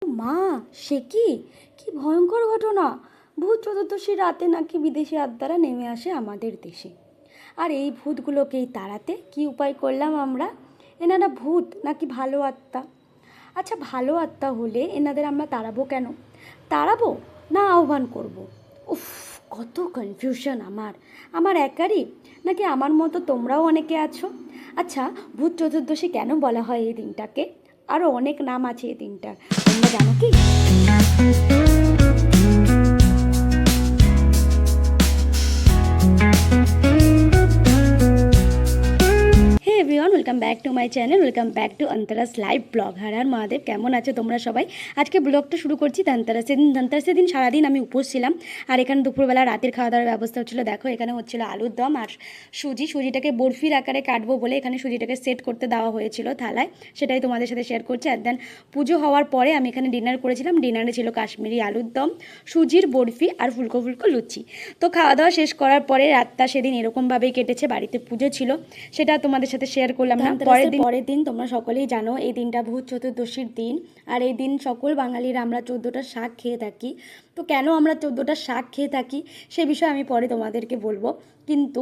মা, সে কি কি ভয়ঙ্কর ঘটনা! ভূত চতুর্দশীর রাতে নাকি বিদেশি আত্মারা নেমে আসে আমাদের দেশে। আর এই ভূতগুলোকেই তাড়াতে কি উপায় করলাম আমরা? এনারা ভূত নাকি ভালো আত্মা? আচ্ছা, ভালো আত্মা হলে এনাদের আমরা তাড়াবো কেন? তাড়াবো না আহ্বান করব? উফ, কত কনফিউশন আমার! আমার একারই, নাকি আমার মতো তোমরাও অনেকে আছো? আচ্ছা, ভূত চতুর্দশী কেন বলা হয় এই দিনটাকে? আরও অনেক নাম আছে এই দিনটার, তোমরা জানো কি? Hey everyone, welcome back to my channel, welcome back to Antara's live blog. Har Har Mahadev, কেমন আছো তোমরা সবাই? আজকে ব্লগটা শুরু করছি ধনতেরাসের দিন সারাদিন আমি উপোস ছিলাম। আর এখানে দুপুরবেলা রাতের খাওয়া দাওয়ার ব্যবস্থা হচ্ছিলো। দেখো, এখানে হচ্ছিলো আলুর দম আর সুজিটাকে বরফির আকারে কাটবো বলে এখানে সুজিটাকে সেট করতে দেওয়া হয়েছিল থালায়, সেটাই তোমাদের সাথে শেয়ার করছি। আর দেন পুজো হওয়ার পরে আমি এখানে ডিনার করেছিলাম। ডিনারে ছিল কাশ্মীরি আলুর দম, সুজির বরফি আর ফুলকো ফুলকো লুচি। তো খাওয়া দাওয়া শেষ করার পরে রাতটা সেদিন এরকমভাবেই কেটেছে। বাড়িতে পুজো ছিল, সেটা তোমাদের সাথে শেয়ার করলাম না। পরের দিন তোমরা সকলেই জানো এই দিনটা ভূত চতুর্দশীর দিন। আর এই দিন সকল বাঙালিরা আমরা 14টা শাক খেয়ে থাকি। তো কেন আমরা 14টা শাক খেয়ে থাকি সে বিষয়ে আমি পরে তোমাদেরকে বলবো। কিন্তু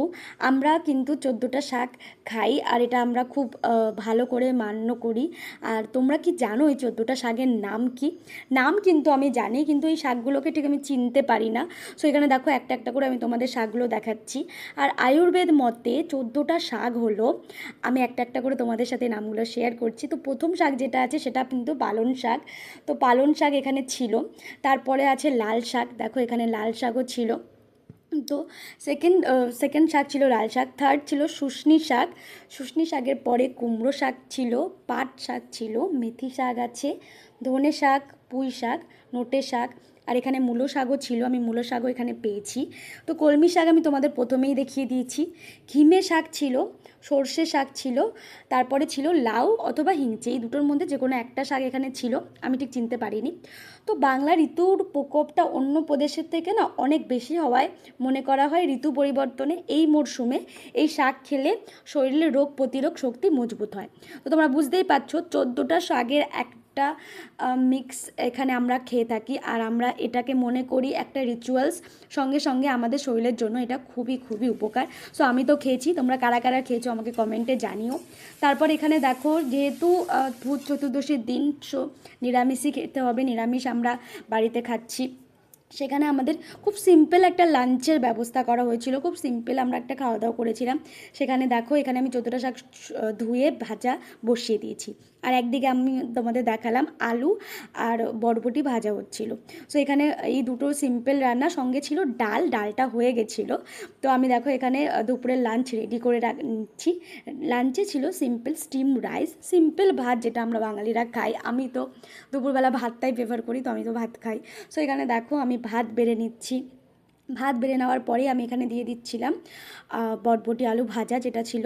আমরা 14টা শাক খাই, আর এটা আমরা খুব ভালো করে মান্য করি। আর তোমরা কি জানো এই 14টা শাকের নাম কি? নাম কিন্তু আমি জানি, কিন্তু এই শাকগুলোকে ঠিক আমি চিনতে পারি না। সো এখানে দেখো, একটা একটা করে আমি তোমাদের শাকগুলো দেখাচ্ছি। আর আয়ুর্বেদ মতে 14টা শাক হলো, আমি একটা একটা করে তোমাদের সাথে নামগুলো শেয়ার করছি। তো প্রথম শাক যেটা আছে সেটা কিন্তু পালন শাক। তো পালন শাক এখানে ছিল। তারপরে আছে লাল শাক, দেখো এখানে লাল শাকও ছিল। তো সেকেন্ড শাক ছিল লাল শাক। থার্ড ছিল শুশনি শাক। শুশনি শাকের পরে কুমড়ো শাক ছিল, পাট শাক ছিল, মেথি শাক আছে, ধনে শাক, পুঁই শাক, নোটে শাক, আর এখানে মূলো শাকও ছিল, আমি মূলো শাকও এখানে পেয়েছি। তো কলমি শাক আমি তোমাদের প্রথমেই দেখিয়ে দিয়েছি। ঘিমে শাক ছিল, সর্ষে শাক ছিল, তারপরে ছিল লাউ অথবা হিংচে, এই দুটোর মধ্যে যে কোনো একটা শাক এখানে ছিল, আমি ঠিক চিনতে পারিনি। তো বাংলা ঋতুর প্রকোপটা অন্য প্রদেশের থেকে না অনেক বেশি হওয়ায় মনে করা হয় ঋতু পরিবর্তনে এই মরশুমে এই শাক খেলে শরীরের রোগ প্রতিরোধ শক্তি মজবুত হয়। তো তোমরা বুঝতেই পারছো 14টা শাকের একটা মিক্স এখানে আমরা খেয়ে থাকি। আর আমরা এটাকে মনে করি একটা রিচুয়ালস, সঙ্গে সঙ্গে আমাদের শরীরের জন্য এটা খুবই খুবই উপকার। সো আমি তো খেয়েছি, তোমরা কারা কারা খেয়েছো আমাকে কমেন্টে জানিও। তারপর এখানে দেখো, যেহেতু ভূত চতুর্দশীর দিন, সো নিরামিষই খেতে হবে, নিরামিষ আমরা বাড়িতে খাচ্ছি। সেখানে আমাদের খুব সিম্পল একটা লাঞ্চের ব্যবস্থা করা হয়েছিল, খুব সিম্পল আমরা একটা খাওয়া দাওয়া করেছিলাম। সেখানে দেখো, এখানে আমি 14টা শাক ধুয়ে ভাজা বসিয়ে দিয়েছি। আর একদিকে আমি তোমাদের দেখালাম আলু আর বরবটি ভাজা হচ্ছিল। সো এখানে এই দুটো সিম্পল রান্না, সঙ্গে ছিল ডালটা হয়ে গেছিলো। তো আমি দেখো এখানে দুপুরের লাঞ্চ রেডি করে নিচ্ছি। লাঞ্চে ছিল সিম্পল স্টিম রাইস, সিম্পল ভাত, যেটা আমরা বাঙালিরা খাই। আমি তো দুপুরবেলা ভাতটাই প্রেফার করি, তো আমি তো ভাত খাই। সো এখানে দেখো আমি ভাত বেড়ে নিচ্ছি। ভাত বেড়ে নেওয়ার পরেই আমি এখানে দিয়ে দিচ্ছিলাম বরবটি আলু ভাজা, যেটা ছিল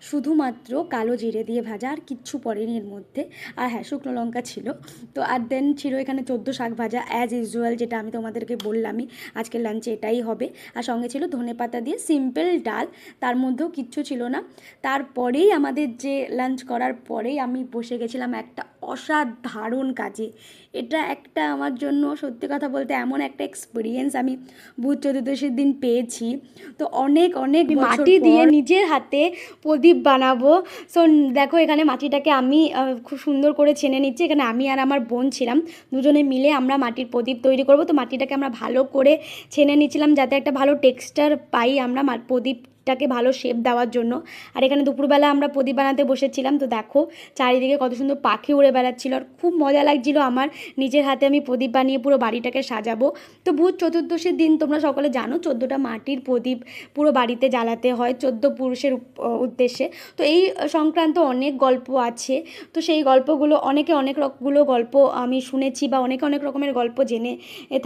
শুধুমাত্র কালো জিরে দিয়ে ভাজা, আর কিচ্ছু পড়েনি এর মধ্যে। আর হ্যাঁ, শুকনো লঙ্কা ছিল। তো আর দেন ছিল এখানে 14 শাক ভাজা অ্যাজ ইউজুয়াল, যেটা আমি তোমাদেরকে বললামই আজকের লাঞ্চে এটাই হবে। আর সঙ্গে ছিল ধনেপাতা দিয়ে সিম্পল ডাল, তার মধ্যেও কিচ্ছু ছিল না। তারপরেই আমাদের যে লাঞ্চ করার পরেই আমি বসে গেছিলাম একটা অসাধারণ কাজে। এটা একটা আমার জন্য সত্যি কথা বলতে এমন একটা এক্সপিরিয়েন্স আমি ভূত চতুর্দশীর দিন পেয়েছি। তো অনেক অনেক মাটি দিয়ে নিজের হাতে প্রদীপ বানাবো। সো দেখো, এখানে মাটিটাকে আমি খুব সুন্দর করে ছেনে নিচ্ছি। এখানে আমি আর আমার বোন ছিলাম, দুজনে মিলে আমরা মাটির প্রদীপ তৈরি করব। তো মাটিটাকে আমরা ভালো করে ছেনে নিচ্ছিলাম, যাতে একটা ভালো টেক্সচার পাই আমরা প্রদীপটাকে ভালো শেপ দেওয়ার জন্য। আর এখানে দুপুরবেলা আমরা প্রদীপ বানাতে বসেছিলাম। তো দেখো চারিদিকে কত সুন্দর পাখি উড়ে বেড়াচ্ছিল, আর খুব মজা লাগছিল আমার নিজের হাতে আমি প্রদীপ বানিয়ে পুরো বাড়িটাকে সাজাবো। তো ভূত চতুর্দশীর দিন তোমরা সকলে জানো 14টা মাটির প্রদীপ পুরো বাড়িতে জ্বালাতে হয় 14 পুরুষের উদ্দেশ্যে। তো এই সংক্রান্ত অনেক গল্প আছে। তো সেই গল্পগুলো অনেক রকমগুলো গল্প আমি শুনেছি, বা অনেক রকমের গল্প জেনে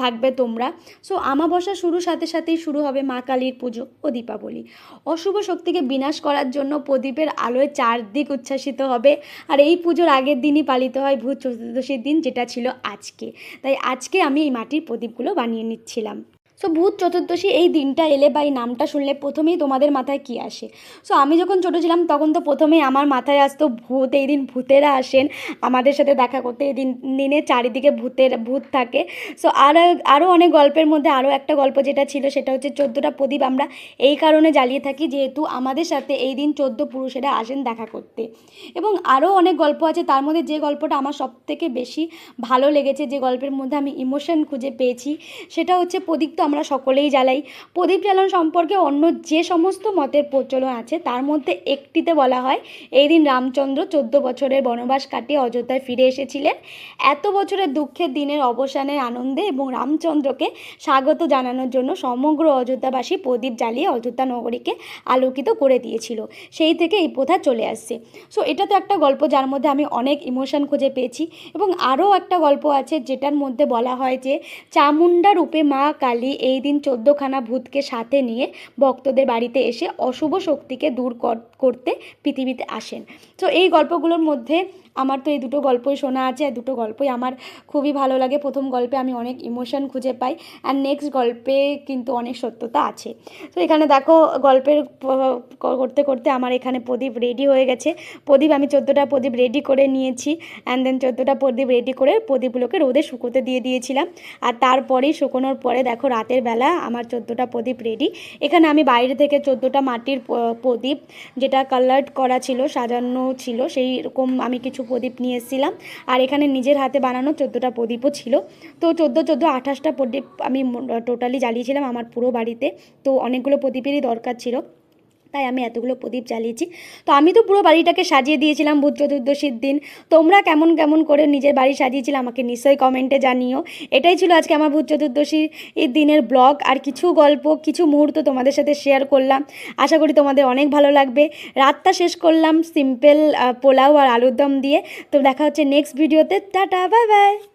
থাকবে তোমরা। সো আমাবস্যা সাথে সাথেই শুরু হবে মা কালীর পুজো ও দীপাবলি। অশুভ শক্তিকে বিনাশ করার জন্য প্রদীপের আলোয় চারদিক উচ্ছ্বাসিত হবে। আর এই পুজোর আগের দিনই পালিত হয় ভূত চতুর্দশীর দিন, যেটা ছিল আজকে। তাই আজকে আমি এই মাটির প্রদীপগুলো বানিয়ে নিচ্ছিলাম। সো ভূত চতুর্দশী এই দিনটা এলে বা এই নামটা শুনলে প্রথমেই তোমাদের মাথায় কী আসে? সো আমি যখন ছোটো ছিলাম তখন তো প্রথমেই আমার মাথায় আসতো ভূত, এই দিন ভূতেরা আসেন আমাদের সাথে দেখা করতে, এই দিনে চারিদিকে ভূত থাকে। সো আরও অনেক গল্পের মধ্যে আরও একটা গল্প যেটা ছিল সেটা হচ্ছে 14টা প্রদীপ আমরা এই কারণে জ্বালিয়ে থাকি যেহেতু আমাদের সাথে এই দিন 14 পুরুষেরা আসেন দেখা করতে। এবং আরও অনেক গল্প আছে, তার মধ্যে যে গল্পটা আমার সবথেকে বেশি ভালো লেগেছে, যে গল্পের মধ্যে আমি ইমোশন খুঁজে পেয়েছি, সেটা হচ্ছে প্রদীপ তো আমরা সকলেই জ্বালাই। প্রদীপ জ্বালানো সম্পর্কে অন্য যে সমস্ত মতের প্রচলন আছে তার মধ্যে একটিতে বলা হয় এই দিন রামচন্দ্র 14 বছরের বনবাস কাটিয়ে অযোধ্যায় ফিরে এসেছিলেন। এত বছরের দুঃখের দিনের অবসানের আনন্দে এবং রামচন্দ্রকে স্বাগত জানানোর জন্য সমগ্র অযোধ্যাবাসী প্রদীপ জ্বালিয়ে অযোধ্যা নগরীকে আলোকিত করে দিয়েছিল। সেই থেকে এই প্রথা চলে আসছে। সো এটা তো একটা গল্প যার মধ্যে আমি অনেক ইমোশন খুঁজে পেয়েছি। এবং আরও একটা গল্প আছে যেটার মধ্যে বলা হয় যে চামুণ্ডা রূপে মা কালী এই দিন 14খানা ভূতকে সাথে নিয়ে ভক্তদের বাড়িতে এসে অশুভ শক্তিকে দূর করতে পৃথিবীতে আসেন। তো এই গল্পগুলোর মধ্যে আমার তো এই দুটো গল্পই শোনা আছে, আর দুটো গল্পই আমার খুবই ভালো লাগে। প্রথম গল্পে আমি অনেক ইমোশন খুঁজে পাই, আর নেক্সট গল্পে কিন্তু অনেক সত্যতা আছে। তো এখানে দেখো গল্পের করতে করতে আমার এখানে প্রদীপ রেডি হয়ে গেছে। প্রদীপ আমি 14টা প্রদীপ রেডি করে নিয়েছি, অ্যান্ড দেন 14টা প্রদীপ রেডি করে প্রদীপগুলোকে রোদে শুকোতে দিয়ে দিয়েছিলাম। আর তারপরেই শুকোনোর পরে দেখো রাতের বেলা আমার 14টা প্রদীপ রেডি। এখানে আমি বাইরে থেকে 14টা মাটির প্রদীপ যেটা কালার্ড করা ছিল, সাজানো ছিল, সেই রকম আমি কিছু প্রদীপ নিয়ে এসেছিলাম। আর এখানে নিজের হাতে বানানো 14টা প্রদীপও ছিল। তো 28টা প্রদীপ আমি টোটালি জ্বালিয়েছিলাম আমার পুরো বাড়িতে। তো অনেকগুলো প্রদীপেরই দরকার ছিল, তাই আমি এতগুলো প্রদীপ জ্বালিয়েছি। তো আমি তো পুরো বাড়িটাকে সাজিয়ে দিয়েছিলাম ভূত চতুর্দশীর দিন। তোমরা কেমন কেমন করে নিজের বাড়ি সাজিয়েছিলে আমাকে নিশ্চয়ই কমেন্টে জানিও। এটাই ছিল আজকে আমার ভূত চতুর্দশীর এই দিনের ব্লগ, আর কিছু গল্প কিছু মুহূর্ত তোমাদের সাথে শেয়ার করলাম। আশা করি তোমাদের অনেক ভালো লাগবে। রাতটা শেষ করলাম সিম্পল পোলাও আর আলুর দম দিয়ে। তো দেখা হচ্ছে নেক্সট ভিডিওতে। Tata, bye bye.